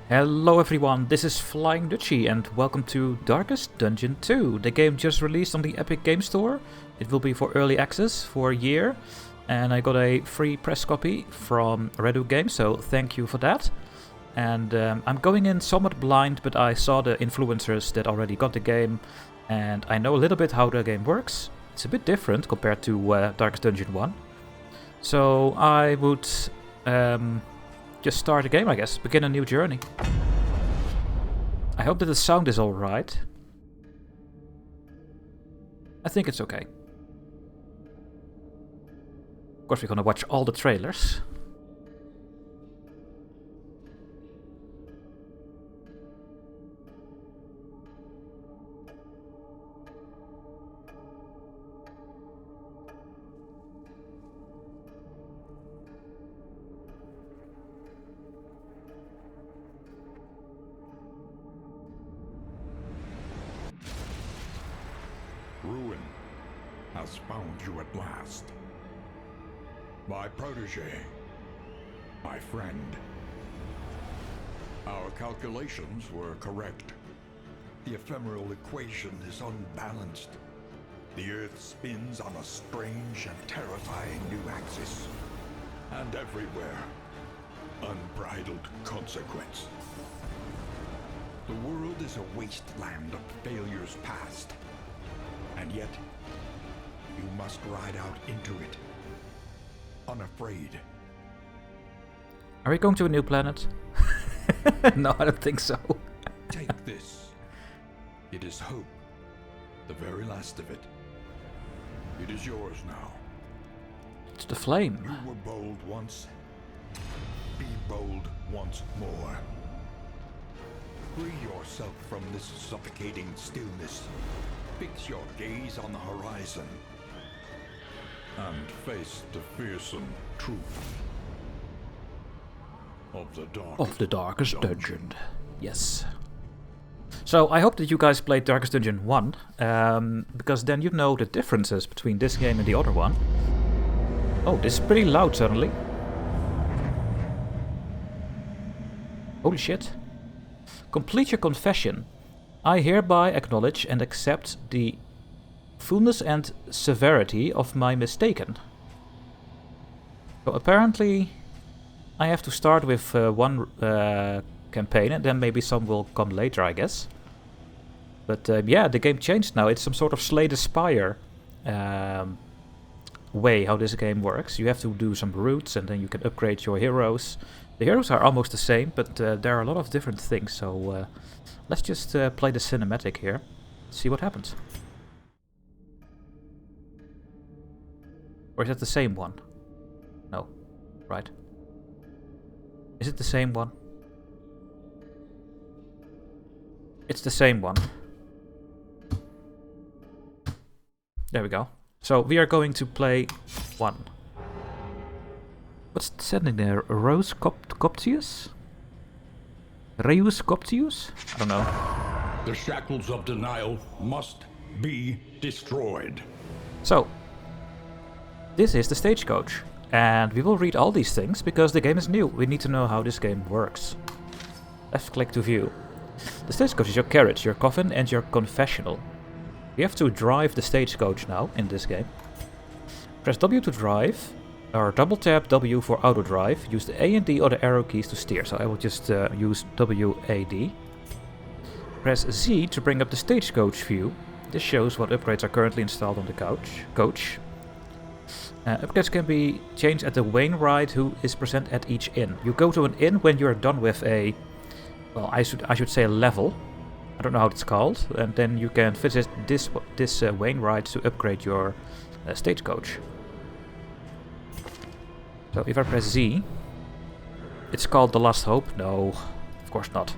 Hello everyone, this is Flying Dutchy and welcome to Darkest Dungeon 2. The game just released on the Epic Game Store. It will be for early access for a year. And I got a free press copy from Redu Games, so thank you for that. And I'm going in somewhat blind, but I saw the influencers that already got the game. And I know a little bit how the game works. It's a bit different compared to Darkest Dungeon 1. So I would... just start the game, I guess. Begin a new journey. I hope that the sound is alright. I think it's okay. Of course, we're gonna watch all the trailers. Ruin has found you at last. My protege, my friend. Our calculations were correct. The ephemeral equation is unbalanced. The Earth spins on a strange and terrifying new axis. And everywhere, unbridled consequence. The world is a wasteland of failures past. And yet, you must ride out into it, unafraid. Are we going to a new planet? No, I don't think so. Take this. It is hope, the very last of it. It is yours now. It's the flame. You were bold once. Be bold once more. Free yourself from this suffocating stillness. Fix your gaze on the horizon and face the fearsome truth of the Darkest Dungeon. Yes. So I hope that you guys played Darkest Dungeon 1, because then you know the differences between this game and the other one. Oh, this is pretty loud suddenly. Holy shit. Complete your confession. I hereby acknowledge and accept the fullness and severity of my mistaken. So apparently I have to start with one campaign and then maybe some will come later, I guess. But yeah, the game changed now. It's some sort of Slay the Spire way how this game works. You have to do some routes and then you can upgrade your heroes. The heroes are almost the same, but there are a lot of different things, so let's just play the cinematic here, see what happens. Or is it the same one? No, right? Is it the same one? It's the same one. There we go. So we are going to play one. What's sending there? Rose Coptius? Reus Coptius? I don't know. The shackles of denial must be destroyed. So, this is the Stagecoach. And we will read all these things because the game is new. We need to know how this game works. Left click to view. The Stagecoach is your carriage, your coffin, and your confessional. You have to drive the Stagecoach now in this game. Press W to drive. Or double tap W for auto drive. Use the A and D or the arrow keys to steer. So I will just use WAD. Press Z to bring up the Stagecoach view. This shows what upgrades are currently installed on the coach. Upgrades can be changed at the wainwright who is present at each inn. You go to an inn when you're done with a... Well, I should say a level. I don't know how it's called. And then you can visit this wainwright to upgrade your Stagecoach. So if I press Z, it's called The Last Hope. No, of course not.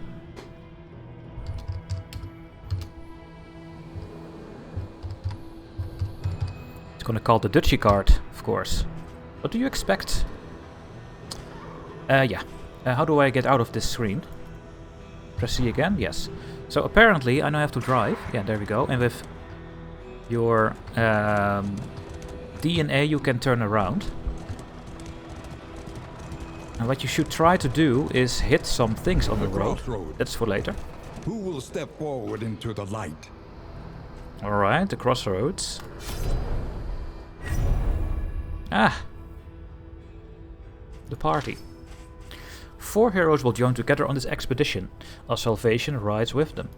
It's gonna call the DutchyCart, of course. What do you expect? Yeah. How do I get out of this screen? Press C again? Yes. So apparently I now have to drive. Yeah, there we go. And with your D and A you can turn around. And what you should try to do is hit some things on the road. crossroad. That's for later. Who will step forward into the light? Alright, the crossroads. Ah! The party. 4 heroes will join together on this expedition. Our salvation rides with them.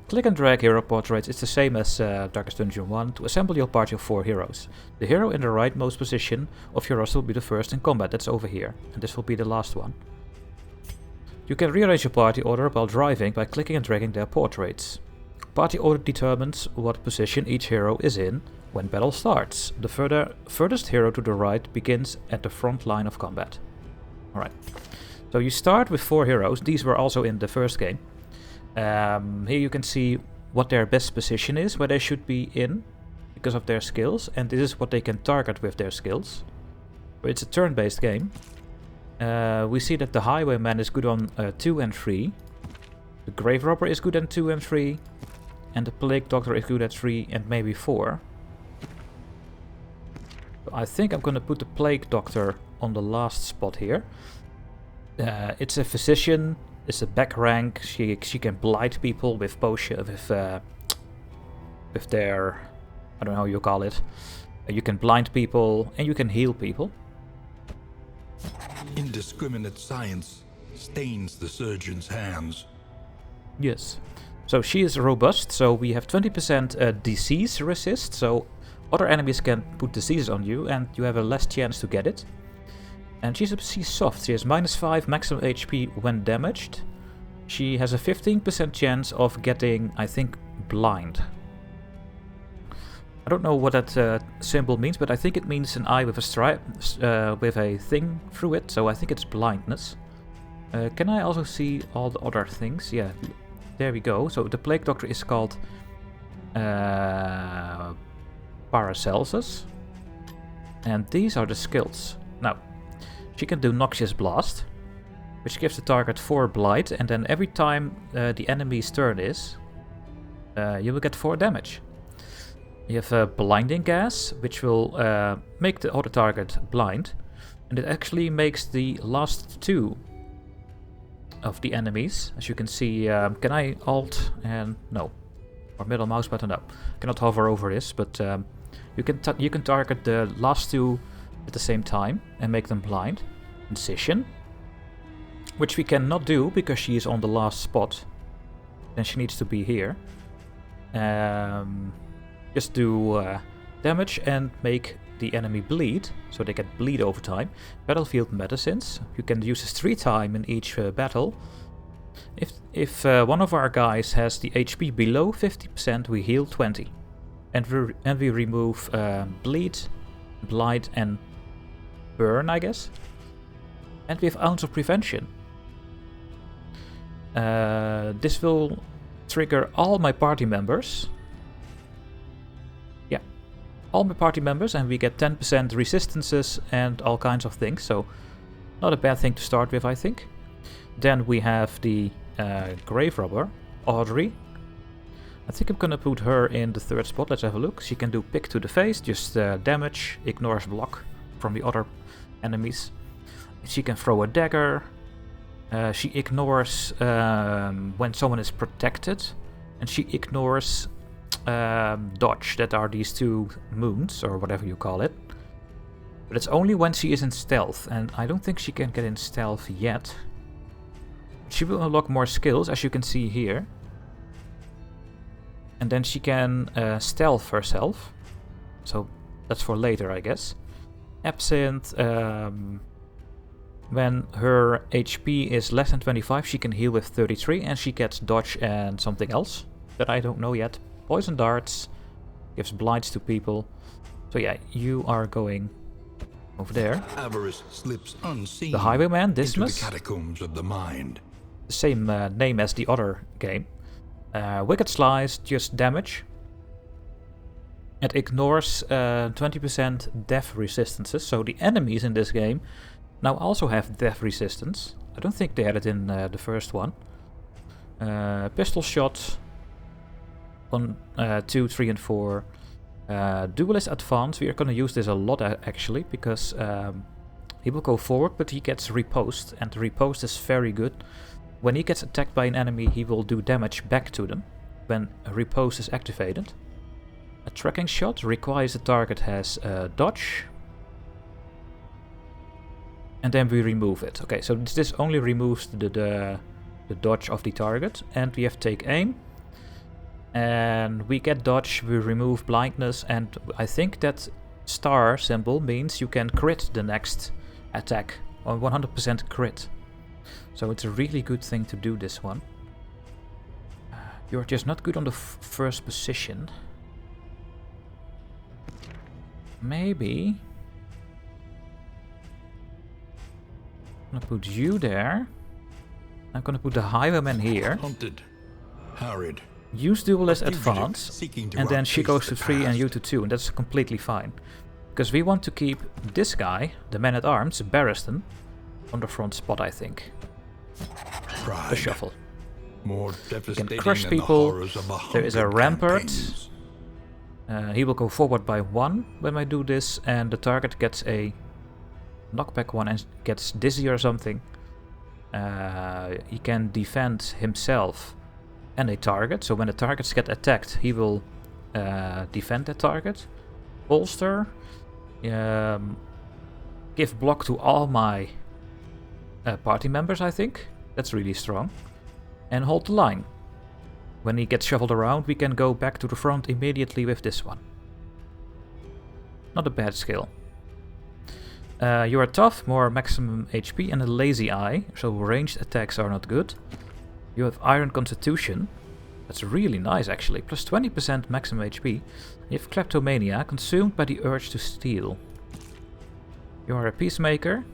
Click and drag hero portraits. It's the same as Darkest Dungeon 1 to assemble your party of 4 heroes. The hero in the rightmost position of your roster will be the first in combat. That's over here. And this will be the last one. You can rearrange your party order while driving by clicking and dragging their portraits. Party order determines what position each hero is in when battle starts. The furthest hero to the right begins at the front line of combat. Alright. So you start with 4 heroes. These were also in the first game. Here you can see what their best position is, where they should be in because of their skills, and this is what they can target with their skills. It's a turn-based game. We see that the Highwayman is good on 2 and 3. The Grave Robber is good on 2 and 3. And the Plague Doctor is good at 3 and maybe 4. So I think I'm gonna put the Plague Doctor on the last spot here. It's a physician. It's a back rank. She can blight people with potion with their, I don't know how you call it. You can blind people and you can heal people. Indiscriminate science stains the surgeon's hands. Yes. So she is robust, so we have 20% disease resist, so other enemies can put disease on you and you have a less chance to get it. And she's soft. She has -5 maximum HP when damaged. She has a 15% chance of getting, I think, blind. I don't know what that symbol means, but I think it means an eye with a stripe, with a thing through it. So I think it's blindness. Can I also see all the other things? Yeah, there we go. So the Plague Doctor is called Paracelsus, and these are the skills. Now, she can do Noxious Blast, which gives the target 4 blight, and then every time the enemy's turn is, you will get 4 damage. You have Blinding Gas, which will make the other target blind, and it actually makes the last 2 of the enemies. As you can see, can I Alt and no, or middle mouse button up? Cannot hover over this, but you can target the last 2 at the same time and make them blind. Incision, which we cannot do because she is on the last spot. Then she needs to be here. Just do damage and make the enemy bleed, so they get bleed over time. Battlefield Medicines, you can use this 3 times in each battle. If one of our guys has the HP below 50%, we heal 20. And we remove bleed, blight and burn, I guess. And we have Ounce of Prevention. This will trigger all my party members. Yeah, all my party members, and we get 10% resistances and all kinds of things. So not a bad thing to start with, I think. Then we have the Grave Robber, Audrey. I think I'm gonna put her in the 3rd spot. Let's have a look. She can do pick to the face, just damage, ignores block from the other enemies. She can throw a dagger. She ignores when someone is protected, and she ignores dodge. That are these 2 moons, or whatever you call it. But it's only when she is in stealth, and I don't think she can get in stealth yet. She will unlock more skills, as you can see here. And then she can stealth herself. So that's for later, I guess. Absinthe, when her HP is less than 25, she can heal with 33, and she gets dodge and something else that I don't know yet. Poison darts, gives blights to people. So yeah, you are going over there. Avarice slips unseen. The Highwayman, into Dismas. the catacombs of the mind. The same name as the other game. Wicked Slice, just damage. It ignores 20% death resistances, so the enemies in this game now also have death resistance. I don't think they had it in the first one. Pistol Shot on 2, 3 and 4. Duelist Advance, we are going to use this a lot actually, because He will go forward, but he gets riposte, and riposte is very good. When he gets attacked by an enemy, he will do damage back to them when a riposte is activated. A tracking shot requires the target has dodge. And then we remove it. Okay, so this only removes the dodge of the target. And we have take aim. And we get dodge, we remove blindness, and I think that star symbol means you can crit the next attack, or 100% crit. So it's a really good thing to do, this one. You're just not good on the first position. Maybe I'm gonna put you there. I'm gonna put the highwayman here. Hunted, harried. Use duel as advance, and then she goes to 3 and you to 2, and that's completely fine. Because we want to keep this guy, the man-at-arms, Barristan, on the front spot, I think. The shuffle. More You can crush people. There is a rampart. He will go forward by 1 when I do this, and the target gets a knockback 1 and gets dizzy or something. He can defend himself and a target, so when the targets get attacked, he will defend that target. Bolster. Give block to all my party members, I think. That's really strong. And hold the line. When he gets shuffled around, we can go back to the front immediately with this one. Not a bad skill. You are tough, more maximum HP, and a lazy eye, so ranged attacks are not good. You have Iron Constitution. That's really nice, actually. Plus 20% maximum HP. You have Kleptomania, consumed by the urge to steal. You are a Peacemaker.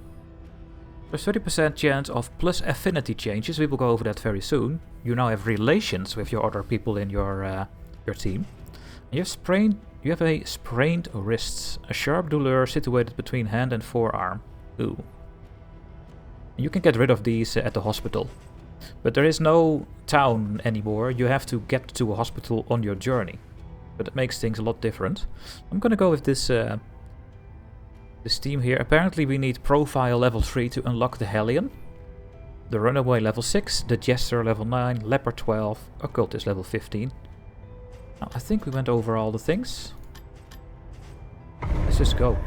Plus 30% chance of plus affinity changes. We will go over that very soon. You now have relations with your other people in your team. You have a sprained wrists, a sharp douleur situated between hand and forearm. Ooh. You can get rid of these at the hospital. But there is no town anymore. You have to get to a hospital on your journey. But it makes things a lot different. I'm gonna go with this team here. Apparently we need Profile level 3 to unlock the Hellion. The Runaway level 6, the Jester level 9, Leper 12, Occultist level 15. Now, I think we went over all the things. Let's just go.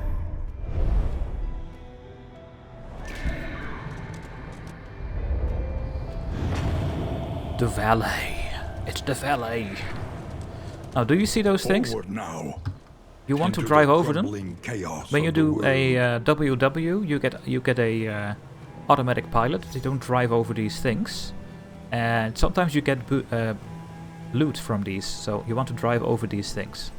The valet. It's the valet. Now, do you see those things? Now, you want to drive over them. When you do a WW, you get a automatic pilot. You don't drive over these things, and sometimes you get loot from these. So you want to drive over these things.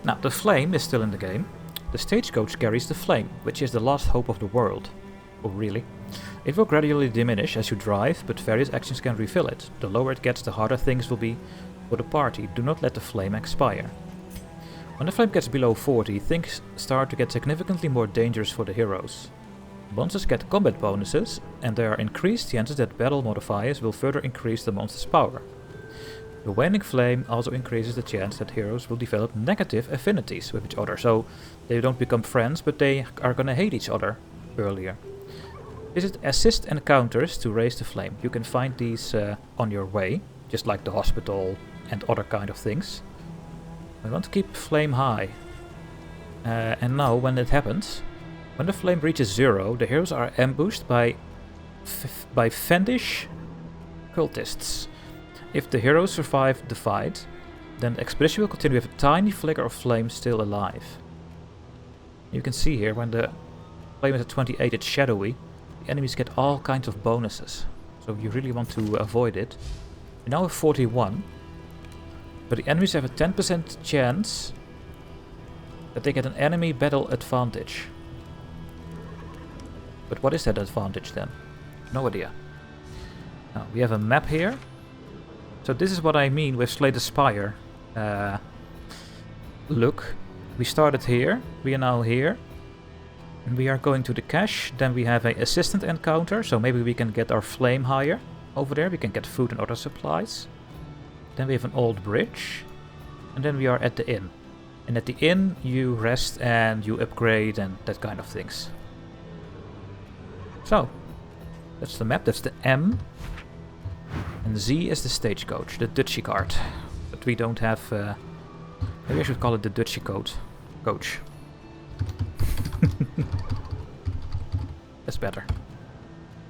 Now, the flame is still in the game. The stagecoach carries the flame, which is the last hope of the world. Oh, really? It will gradually diminish as you drive, but various actions can refill it. The lower it gets, the harder things will be for the party. Do not let the flame expire. When the flame gets below 40, things start to get significantly more dangerous for the heroes. Monsters get combat bonuses, and there are increased chances that battle modifiers will further increase the monster's power. The waning flame also increases the chance that heroes will develop negative affinities with each other, so they don't become friends, but they are gonna hate each other earlier. Visit assist encounters to raise the flame. You can find these on your way, just like the hospital and other kind of things. We want to keep flame high. And now, when it happens, when the flame reaches 0, the heroes are ambushed by Fendish cultists. If the heroes survive the fight, then the expedition will continue with a tiny flicker of flame still alive. You can see here, when the flame is at 28, it's shadowy. The enemies get all kinds of bonuses, so you really want to avoid it. We now have 41, but the enemies have a 10% chance that they get an enemy battle advantage. But what is that advantage then? No idea. Now, we have a map here. So this is what I mean with Slay the Spire. Look, we started here, we are now here. And we are going to the cache, then we have an assistant encounter, so maybe we can get our flame higher. Over there we can get food and other supplies. Then we have an old bridge. And then we are at the inn. And at the inn you rest and you upgrade and that kind of things. So, that's the map, that's the M. And Z is the Stagecoach, the DutchyCart. But we don't have... maybe I should call it the DutchyCart coach. That's better.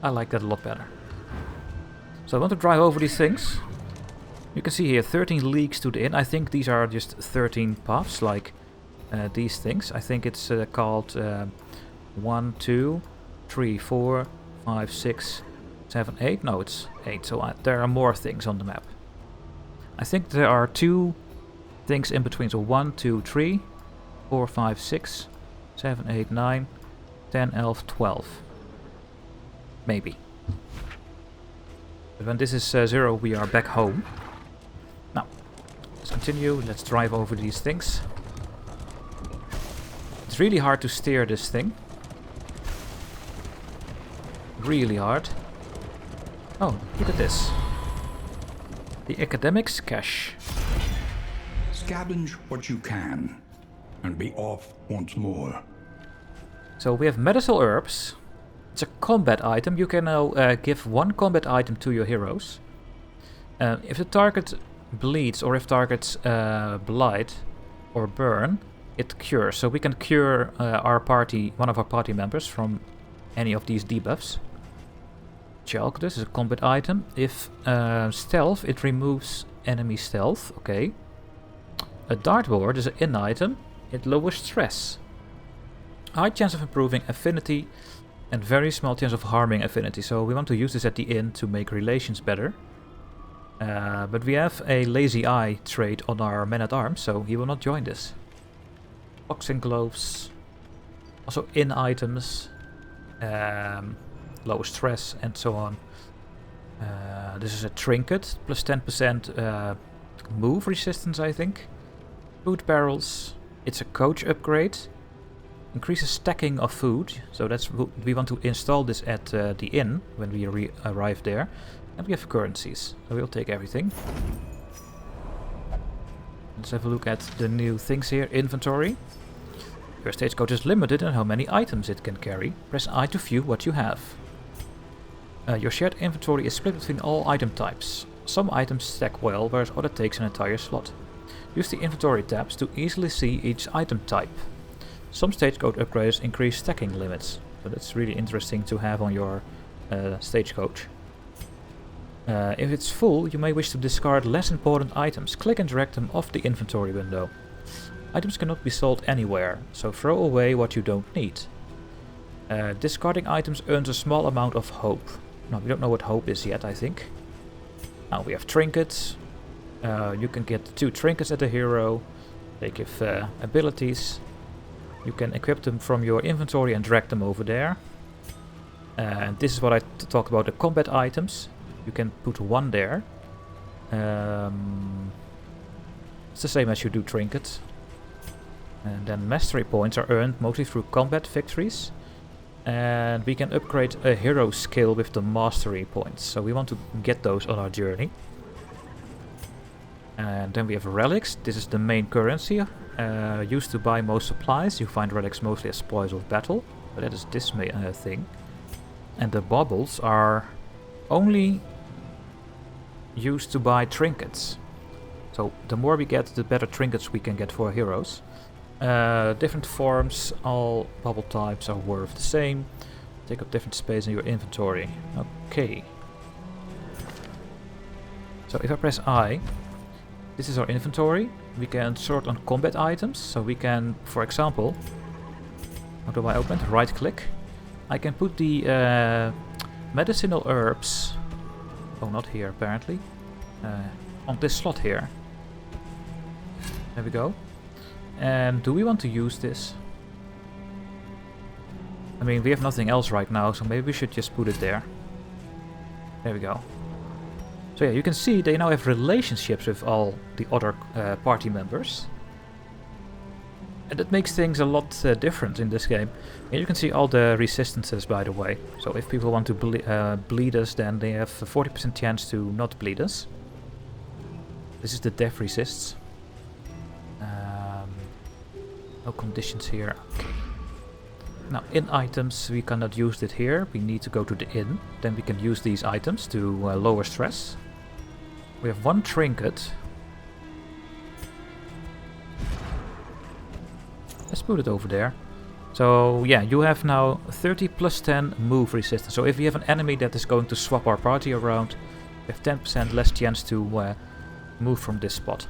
I like that a lot better. So I want to drive over these things. You can see here 13 leagues to the inn. I think these are just 13 paths, like these things. I think it's called 1, 2, 3, 4, 5, 6, 7, 8. No, it's 8. So there are more things on the map. I think there are 2 things in between. So 1, 2, 3, 4, 5, 6, 7, 8, 9, 10, 11, 12. Maybe. But when this is 0, we are back home. Now, let's continue. Let's drive over these things. It's really hard to steer this thing. Really hard. Oh, look at this. The academics cache. Scavenge what you can, and be off once more. So we have medicinal herbs. It's a combat item. You can now give 1 combat item to your heroes. If the target bleeds or if targets blight or burn, it cures. So we can cure one of our party members from any of these debuffs. Chalk, this is a combat item. If stealth, it removes enemy stealth. Okay. A dartboard is an in item. It lowers stress. High chance of improving affinity and very small chance of harming affinity. So we want to use this at the inn to make relations better. But we have a lazy eye trait on our man-at-arms, so he will not join this. Boxing gloves. Also in items. Lower stress and so on. This is a trinket. Plus 10% move resistance, I think. Food barrels. It's a coach upgrade. Increases stacking of food, so we want to install this at the inn when we arrive there. And we have currencies, so we'll take everything. Let's have a look at the new things here. Inventory. Your stagecoach is limited in how many items it can carry. Press I to view what you have. Your shared inventory is split between all item types. Some items stack well, whereas other takes an entire slot. Use the inventory tabs to easily see each item type. Some stagecoach upgrades increase stacking limits, so that's really interesting to have on your stagecoach. If it's full, you may wish to discard less important items. Click and drag them off the inventory window. Items cannot be sold anywhere, so throw away what you don't need. Discarding items earns a small amount of hope. No, we don't know what hope is yet, I think. Now we have trinkets. You can get 2 trinkets at a hero. They give abilities. You can equip them from your inventory and drag them over there. And this is what I talked about, the combat items. You can put 1 there. It's the same as you do trinkets. And then mastery points are earned mostly through combat victories. And we can upgrade a hero skill with the mastery points. So we want to get those on our journey. And then we have relics. This is the main currency. Used to buy most supplies. You find relics mostly as spoils of battle. But that is this thing. And the baubles are only used to buy trinkets. So the more we get, the better trinkets we can get for our heroes. Different forms, all bubble types are worth the same. Take up different space in your inventory. Okay. So if I press I, this is our inventory. We can sort on combat items. So we can, for example, how do I open it? Right click. I can put the medicinal herbs, oh not here apparently, on this slot here. There we go. And do we want to use this? I mean, we have nothing else right now, so maybe we should just put it there. There we go. So yeah, you can see they now have relationships with all the other party members. And that makes things a lot different in this game. And you can see all the resistances, by the way. So if people want to bleed us, then they have a 40% chance to not bleed us. This is the death resists. No conditions here. Okay. Now, in items, we cannot use it here. We need to go to the inn. Then we can use these items to lower stress. We have 1 trinket. Let's put it over there. So, yeah, you have now 30 plus 10 move resistance. So if we have an enemy that is going to swap our party around, we have 10% less chance to move from this spot.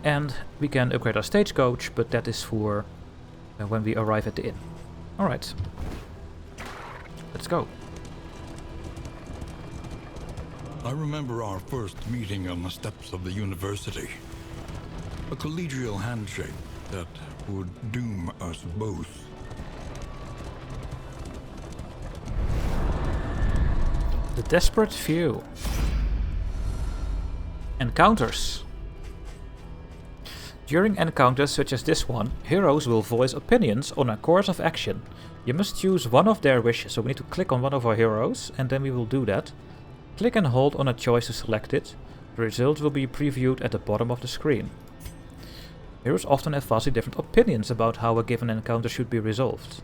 And we can upgrade our stagecoach, but that is for when we arrive at the inn. Alright. Let's go. I remember our first meeting on the steps of the university. A collegial handshake that would doom us both. The desperate few. Encounters. During encounters such as this one, heroes will voice opinions on a course of action. You must choose one of their wishes, so we need to click on one of our heroes, and then we will do that. Click and hold on a choice to select it. The result will be previewed at the bottom of the screen. Heroes often have vastly different opinions about how a given encounter should be resolved.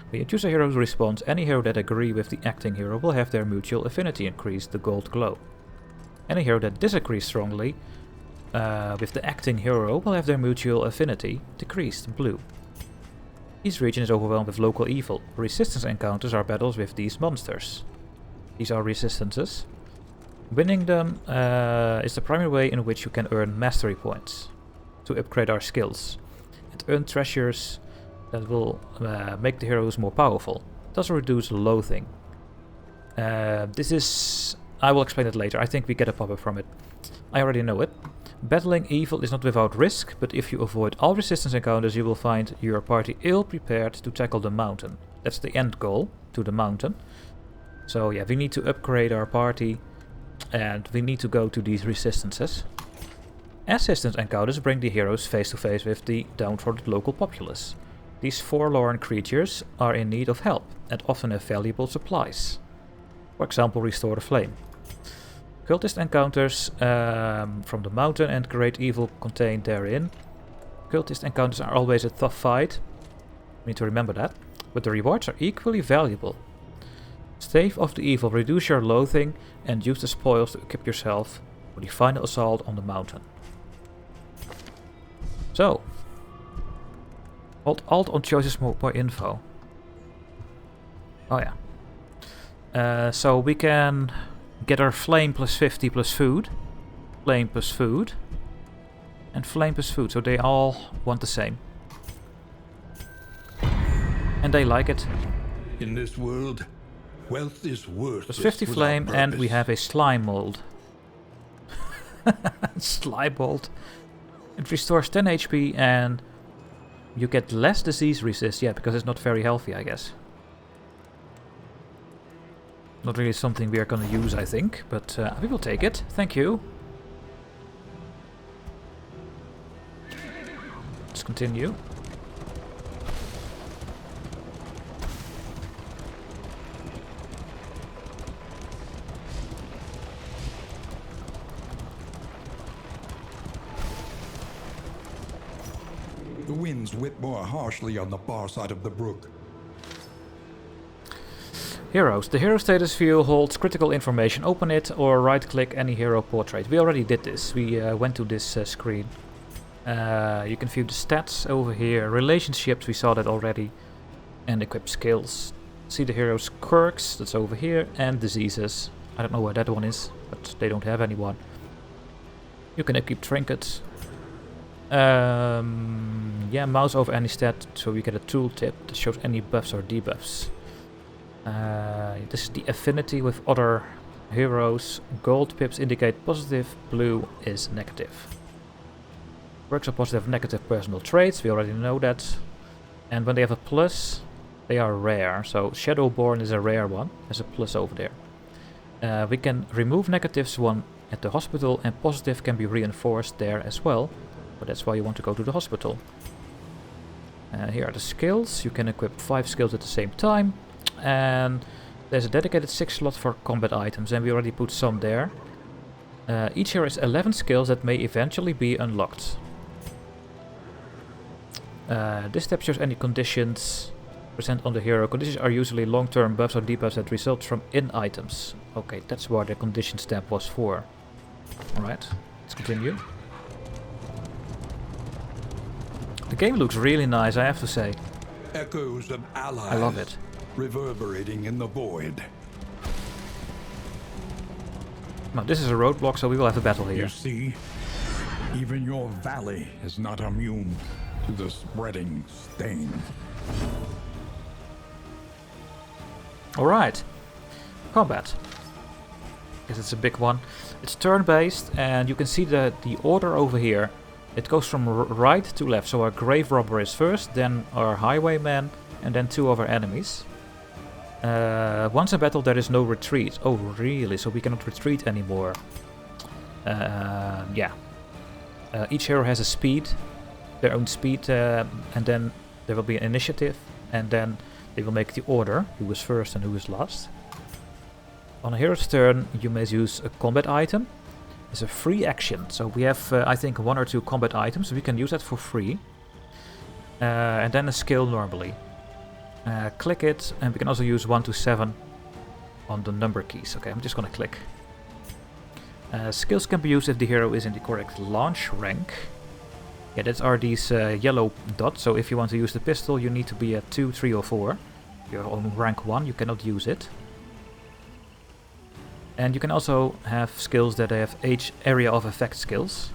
When you choose a hero's response, any hero that agrees with the acting hero will have their mutual affinity increased, the gold glow. Any hero that disagrees strongly with the acting hero will have their mutual affinity decreased, blue. Each region is overwhelmed with local evil. Resistance encounters are battles with these monsters. These are resistances. Winning them is the primary way in which you can earn mastery points to upgrade our skills, and earn treasures that will make the heroes more powerful. It does reduce loathing. I will explain it later. I think we get a pop-up from it. I already know it. Battling evil is not without risk, but if you avoid all resistance encounters, you will find your party ill-prepared to tackle the mountain. That's the end goal, to the mountain. So yeah, we need to upgrade our party, and we need to go to these resistances. Assistance encounters bring the heroes face to face with the downtrodden local populace. These forlorn creatures are in need of help, and often have valuable supplies. For example, restore the flame. Cultist encounters from the mountain and great evil contained therein. Cultist encounters are always a tough fight. We need to remember that. But the rewards are equally valuable. Stave off the evil, reduce your loathing, and use the spoils to equip yourself for the final assault on the mountain. So, hold Alt on choices more info. Oh yeah. So we can get our flame plus 50 plus food, flame plus food, and flame plus food. So they all want the same. And they like it. In this world, wealth is worthless. Plus 50 flame, and we have a slime mold. Slime mold. It restores 10 HP, and you get less disease resist. Yeah, because it's not very healthy, I guess. Not really something we are gonna use, I think, but we will take it. Thank you. Let's continue. The winds whip more harshly on the far side of the brook. Heroes. The hero status view holds critical information. Open it or right-click any hero portrait. We already did this. We went to this screen. You can view the stats over here. Relationships, we saw that already. And equip skills. See the hero's quirks, that's over here. And diseases. I don't know where that one is, but they don't have anyone. You can equip trinkets. Yeah, mouse over any stat, so we get a tooltip that shows any buffs or debuffs. This is the affinity with other heroes. Gold pips indicate positive, blue is negative. Quirks are positive, negative personal traits, we already know that. And when they have a plus, they are rare. So Shadowborn is a rare one, there's a plus over there. We can remove negatives one at the hospital, and positive can be reinforced there as well. But that's why you want to go to the hospital. Here are the skills. You can equip 5 skills at the same time. And there's a dedicated 6 slot for combat items, and we already put some there. Each hero has 11 skills that may eventually be unlocked. This tab shows any conditions present on the hero. Conditions are usually long-term buffs or debuffs that result from in-items. Okay, that's what the conditions tab was for. Alright, let's continue. The game looks really nice, I have to say. Echoes of allies I love it. reverberating in the void. Now, this is a roadblock, so we will have a battle here. You see, even your valley is not immune to the spreading stain. Alright. Combat. Guess it's a big one. It's turn-based, and you can see the order over here. It goes from right to left, so our grave robber is first, then our highwayman, and then 2 other enemies. Once in battle there is no retreat. Oh really, so we cannot retreat anymore. Yeah. Each hero has a speed, their own speed, and then there will be an initiative, and then they will make the order, who is first and who is last. On a hero's turn you may use a combat item. It's a free action, so we have I think 1 or 2 combat items, we can use that for free. And then a skill normally. Click it, and we can also use 1 to 7 on the number keys. Okay, I'm just gonna click. Skills can be used if the hero is in the correct launch rank. Yeah, that are these yellow dots, so if you want to use the pistol you need to be at 2, 3 or 4. If you're on rank 1 you cannot use it. And you can also have skills that have area of effect skills.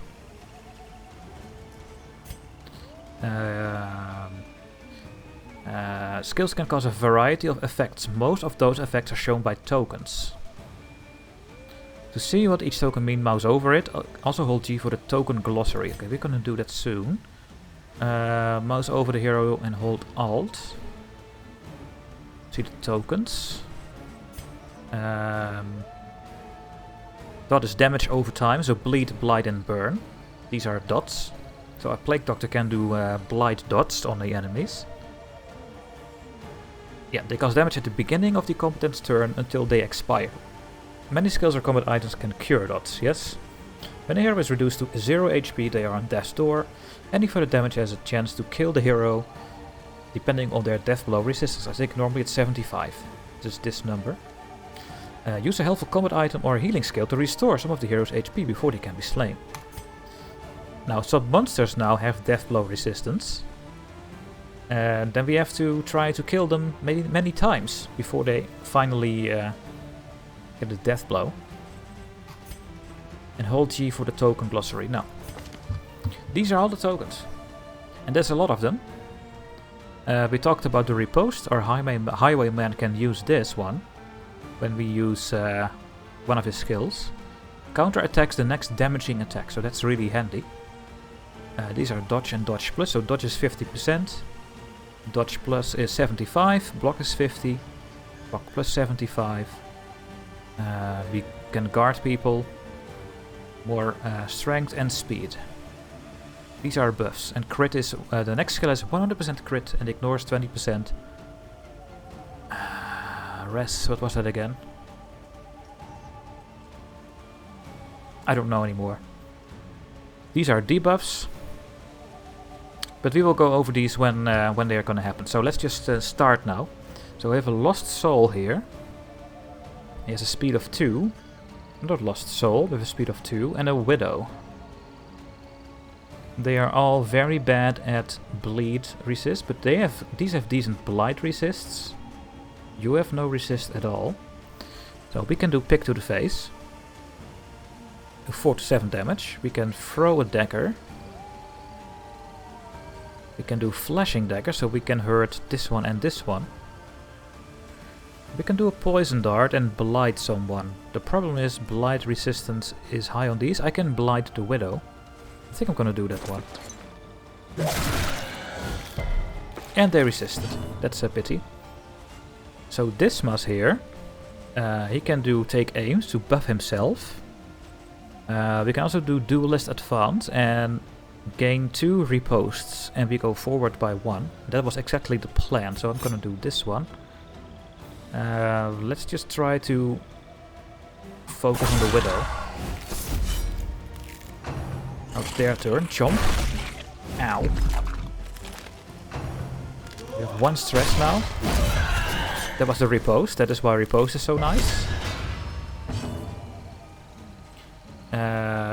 Skills can cause a variety of effects. Most of those effects are shown by tokens. To see what each token means, mouse over it. Also hold G for the token glossary. Okay, we're gonna do that soon. Mouse over the hero and hold Alt. See the tokens. Dot is damage over time, so bleed, blight and burn. These are dots. So a Plague Doctor can do blight dots on the enemies. Yeah, they cause damage at the beginning of the combatant's turn until they expire. Many skills or combat items can cure dots, yes. When a hero is reduced to 0 HP, they are on death's door. Any further damage has a chance to kill the hero, depending on their death blow resistance. I think normally it's 75. Just this number. Use a helpful combat item or a healing skill to restore some of the hero's HP before they can be slain. Now, some monsters now have death blow resistance. And then we have to try to kill them many times before they finally get the death blow. And hold G for the token glossary. Now, these are all the tokens. And there's a lot of them. We talked about the riposte. Our highwayman can use this one when we use one of his skills. Counter attacks the next damaging attack, so that's really handy. These are dodge and dodge plus, so dodge is 50%. Dodge plus is 75, block is 50, block plus 75. We can guard people, more strength and speed. These are buffs, and crit is, the next skill has 100% crit and ignores 20%. Res, what was that again? I don't know anymore. These are debuffs. But we will go over these when they are going to happen. So let's just start now. So we have a Lost Soul here. He has a speed of 2. Not Lost Soul, with a speed of 2. And a Widow. They are all very bad at bleed resist, but these have decent blight resists. You have no resist at all. So we can do pick to the face. 4 to 7 damage. We can throw a dagger. We can do flashing dagger, so we can hurt this one and this one. We can do a poison dart and blight someone. The problem is blight resistance is high on these. I can blight the Widow. I think I'm gonna do that one. And they resisted. That's a pity. So Dismas here, he can do take aims to buff himself. We can also do duelist advance and gain 2 riposts, and we go forward by 1. That was exactly the plan, so I'm gonna do this one. Let's just try to focus on the Widow. Now it's their turn. Chomp. Ow. 1 stress now. That was the repost. That is why repost is so nice.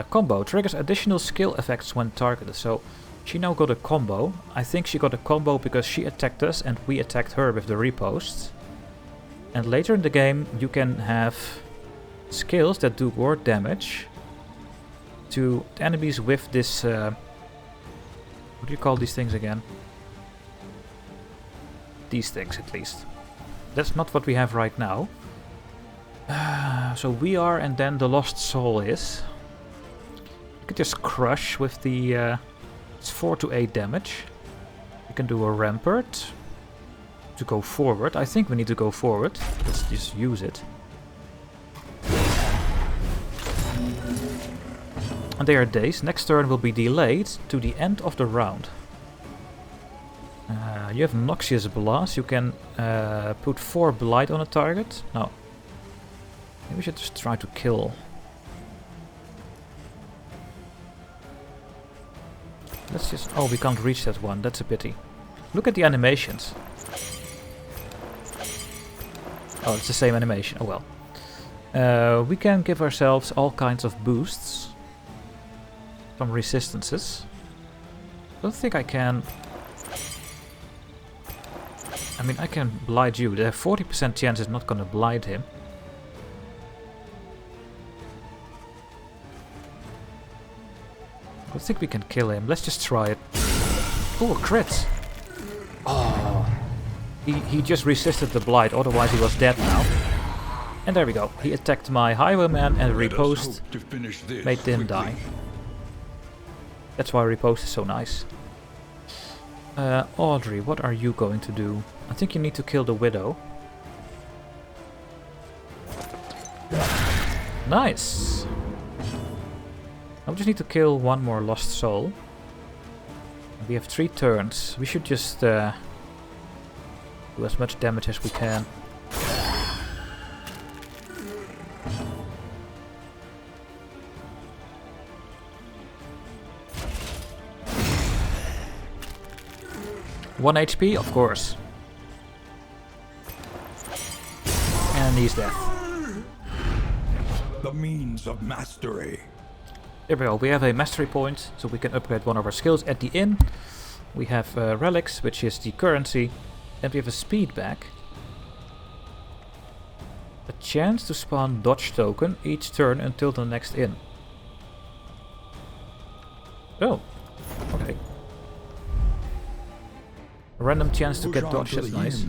Combo triggers additional skill effects when targeted. So she now got a combo. I think she got a combo because she attacked us and we attacked her with the repost. And later in the game you can have skills that do more damage to enemies with this... what do you call these things again? These things at least. That's not what we have right now. So we are, and then the lost soul is. You can just crush with the... it's 4 to 8 damage. You can do a rampart to go forward. I think we need to go forward. Let's just use it. And they are dazed. Next turn will be delayed to the end of the round. You have Noxious Blast. You can put 4 Blight on a target. No. Maybe we should just try to kill. Let's just... oh, we can't reach that one. That's a pity. Look at the animations. Oh, it's the same animation. Oh well. We can give ourselves all kinds of boosts. Some resistances. I don't think I can... I mean, I can blight you. The 40% chance is not gonna blight him. I think we can kill him. Let's just try it. Oh, a crit! Oh, he just resisted the blight, otherwise he was dead now. And there we go. He attacked my highwayman and repost made him die. That's why repost is so nice. Audrey, what are you going to do? I think you need to kill the widow. Nice! I just need to kill one more lost soul. We have 3 turns. We should just do as much damage as we can. One HP, of course. And he's dead. The means of mastery. There we go, we have a mastery point, so we can upgrade one of our skills at the inn. We have relics, which is the currency, and we have a speed back. A chance to spawn dodge token each turn until the next inn. Oh, okay. A random chance to get dodge, that's nice.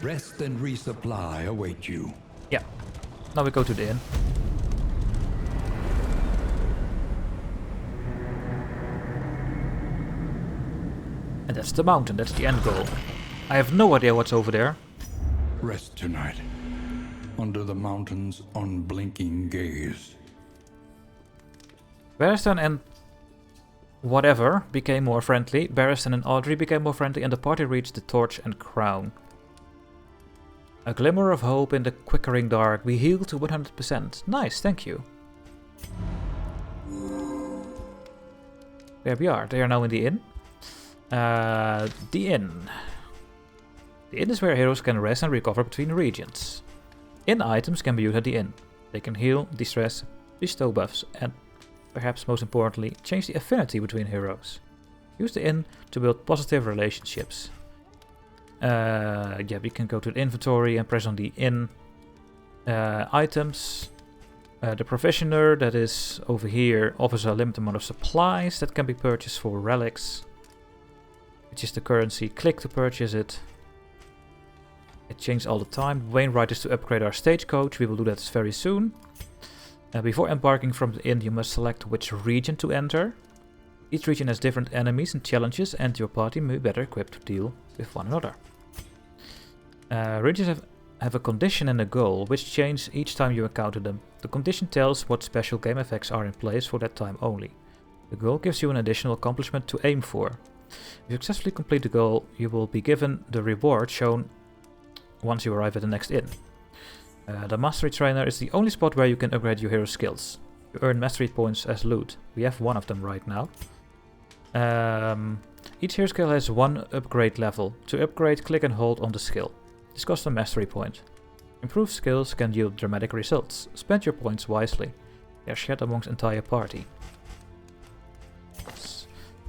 Rest and resupply await you. Yeah, now we go to the inn. And that's the mountain, that's the end goal. I have no idea what's over there. Rest tonight, under the mountain's unblinking gaze. Barristan and whatever became more friendly. Barristan and Audrey became more friendly and the party reached the torch and crown. A glimmer of hope in the quickering dark. We heal to 100%. Nice, thank you. There we are. They are now in the inn. The inn. The inn is where heroes can rest and recover between regions. Inn items can be used at the inn. They can heal, distress, bestow buffs, and perhaps most importantly, change the affinity between heroes. Use the inn to build positive relationships. Yeah, we can go to the inventory and press on the inn items. The provisioner, that is over here, offers a limited amount of supplies that can be purchased for relics, which is the currency. Click to purchase it. It changes all the time. Wainwright is to upgrade our stagecoach. We will do that very soon. Before embarking from the inn, you must select which region to enter. Each region has different enemies and challenges, and your party may be better equipped to deal with one another. Regions have a condition and a goal, which change each time you encounter them. The condition tells what special game effects are in place for that time only. The goal gives you an additional accomplishment to aim for. If you successfully complete the goal, you will be given the reward shown once you arrive at the next inn. The Mastery Trainer is the only spot where you can upgrade your hero skills. You earn Mastery points as loot. We have one of them right now. Each hero skill has one upgrade level. To upgrade, click and hold on the skill. This costs a mastery point. Improved skills can yield dramatic results. Spend your points wisely. They are shared amongst entire party.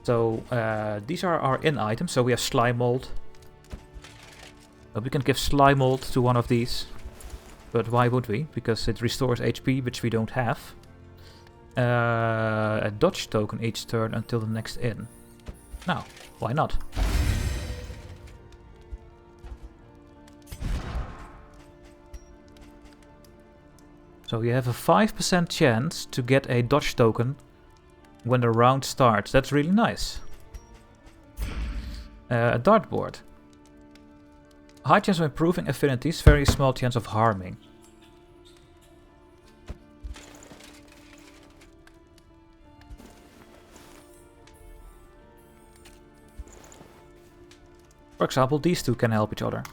So these are our in items. So we have slime mold. We can give slime mold to one of these. But why would we? Because it restores HP, which we don't have. A dodge token each turn until the next in. Now, why not? So you have a 5% chance to get a dodge token when the round starts. That's really nice. A dartboard. High chance of improving affinities, very small chance of harming. For example, these two can help each other.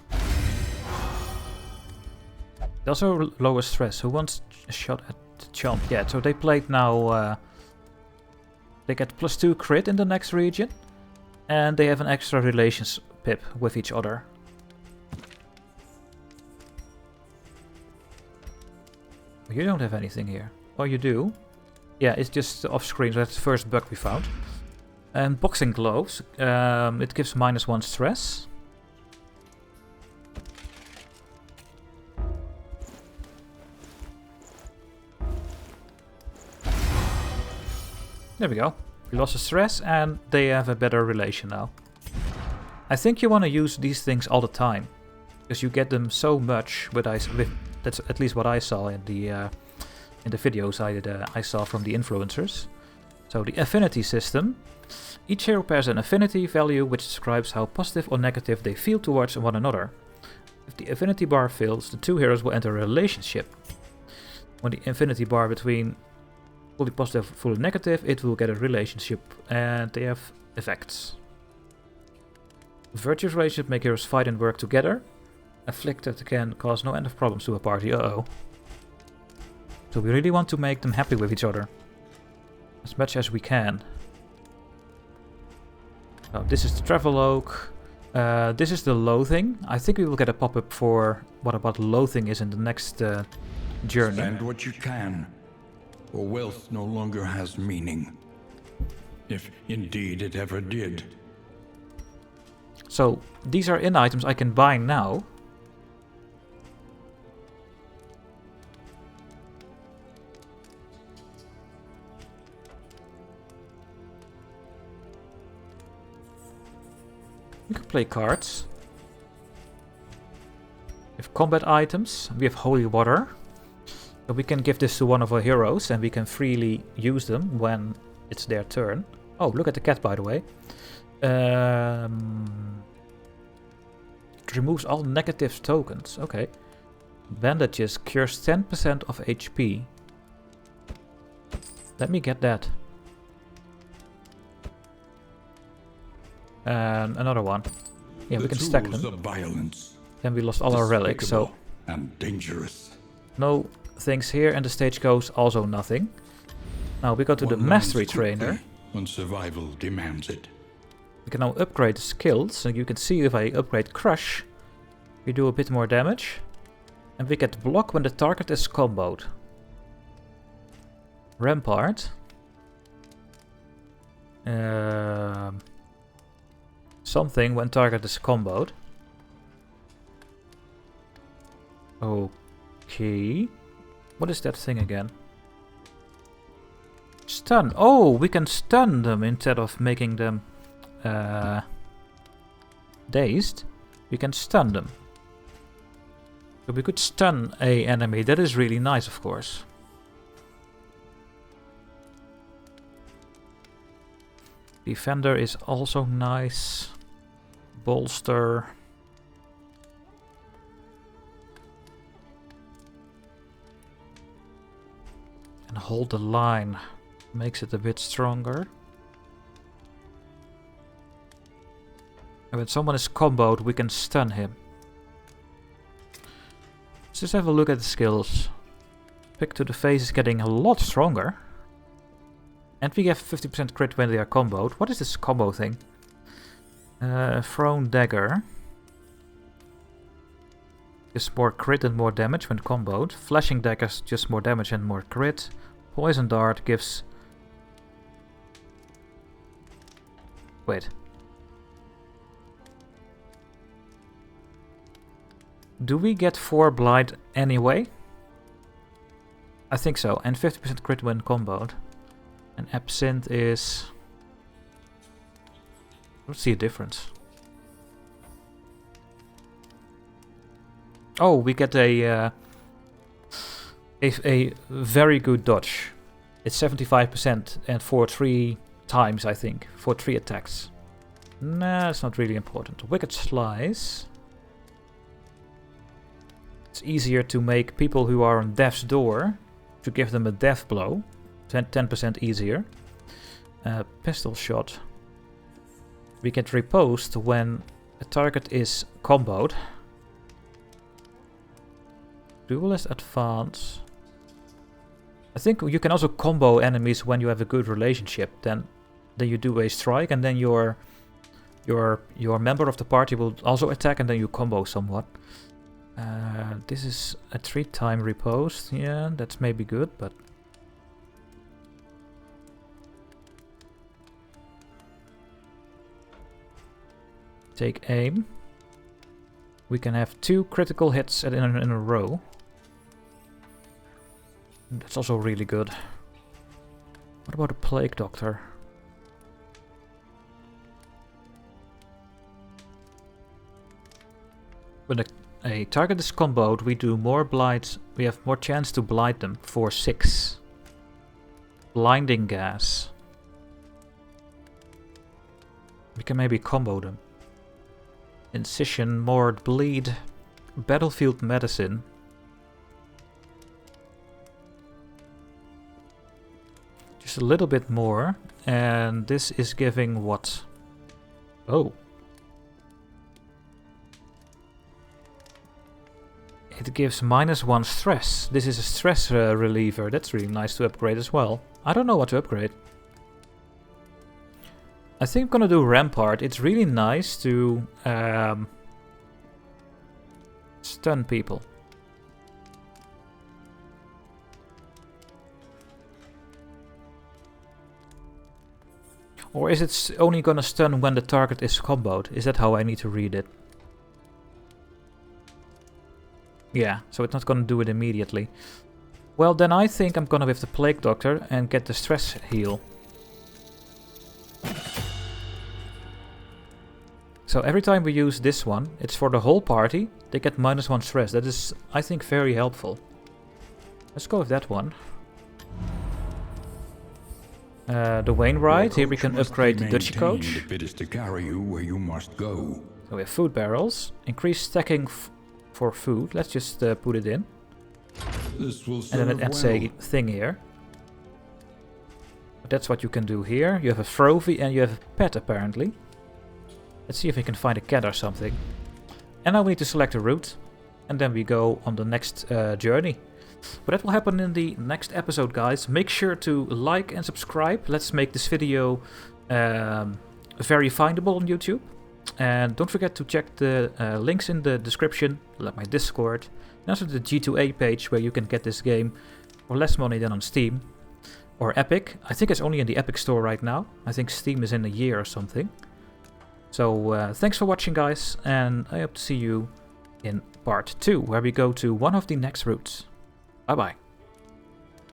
They also lower stress. Who wants a shot at the chomp? Yeah, so they played now... they get +2 crit in the next region. And they have an extra relations pip with each other. You don't have anything here. Oh, you do? Yeah, it's just off screen. So that's the first bug we found. And boxing gloves. It gives -1 stress. There we go. We lost the stress and they have a better relation now. I think you want to use these things all the time. Because you get them so much that's at least what I saw in the videos I saw from the influencers. So the Affinity System. Each hero pairs an affinity value which describes how positive or negative they feel towards one another. If the affinity bar fills, the two heroes will enter a relationship. When the affinity bar between fully positive and fully negative, it will get a relationship, and they have effects. Virtuous relationships make heroes fight and work together. Afflicted can cause no end of problems to a party. Uh-oh. So we really want to make them happy with each other. As much as we can. So this is the Travelogue. This is the Loathing. I think we will get a pop-up for what about Loathing is in the next journey. Spend what you can, or wealth no longer has meaning. If indeed it ever did. So these are in items I can buy now. We can play cards. We have combat items. We have holy water. So we can give this to one of our heroes and we can freely use them when it's their turn. Oh, look at the cat, by the way. It removes all negative tokens. Okay. Bandages cures 10% of HP. Let me get that. And another one. Yeah, we can stack them. Then we lost all our relics, so... and dangerous. No things here, and the Stagecoach also nothing. Now we go to the Mastery Trainer. When survival demands it. We can now upgrade the skills, and you can see if I upgrade Crush, we do a bit more damage. And we get Block when the target is comboed. Rampart. Something when target is comboed. Okay. What is that thing again? Stun. Oh, we can stun them instead of making them dazed. We can stun them. So we could stun a enemy. That is really nice, of course. Defender is also nice. Bolster. And hold the line. Makes it a bit stronger. And when someone is comboed, we can stun him. Let's just have a look at the skills. Pick to the face is getting a lot stronger. And we have 50% crit when they are comboed. What is this combo thing? Thrown dagger. Just more crit and more damage when comboed. Flashing daggers just more damage and more crit. Poison dart gives... Wait. Do we get 4 blind anyway? I think so. And 50% crit when comboed. And absinthe is... I don't see a difference. Oh, we get a very good dodge. It's 75% and for 3 times, I think. For 3 attacks. Nah, it's not really important. Wicked Slice. It's easier to make people who are on death's door, to give them a death blow. 10% easier. Pistol Shot. We get riposte when a target is comboed. Duelist Advance. I think you can also combo enemies when you have a good relationship. Then you do a strike, and then your member of the party will also attack, and then you combo somewhat. This is a 3-time riposte. Yeah, that's maybe good, but take aim. We can have 2 critical hits in a row. That's also really good. What about a Plague Doctor? When a target is comboed, we do more blights. We have more chance to blight them for 6. Blinding Gas. We can maybe combo them. Incision, more bleed. Battlefield Medicine. Just a little bit more. And this is giving what? Oh. It gives -1 stress. This is a stress reliever. That's really nice to upgrade as well. I don't know what to upgrade. I think I'm gonna do Rampart. It's really nice to stun people. Or is it only gonna stun when the target is comboed? Is that how I need to read it? Yeah, so it's not gonna do it immediately. Well, then I think I'm gonna with the Plague Doctor and get the stress heal. So every time we use this one, it's for the whole party. They get -1 stress. That is, I think, very helpful. Let's go with that one. The Wainwright. Here we can upgrade the DutchyCoach. If it is to carry you where you must go. So we have food barrels. Increase stacking for food. Let's just put it in. This will And serve then it adds well. a thing here. But that's what you can do here. You have a trophy and you have a pet apparently. Let's see if we can find a cat or something. And now we need to select a route. And then we go on the next journey. But that will happen in the next episode, guys. Make sure to like and subscribe. Let's make this video very findable on YouTube. And don't forget to check the links in the description, like my Discord. And also the G2A page where you can get this game for less money than on Steam. Or Epic. I think it's only in the Epic store right now. I think Steam is in a year or something. So thanks for watching, guys. And I hope to see you in part 2, where we go to one of the next routes. Bye bye.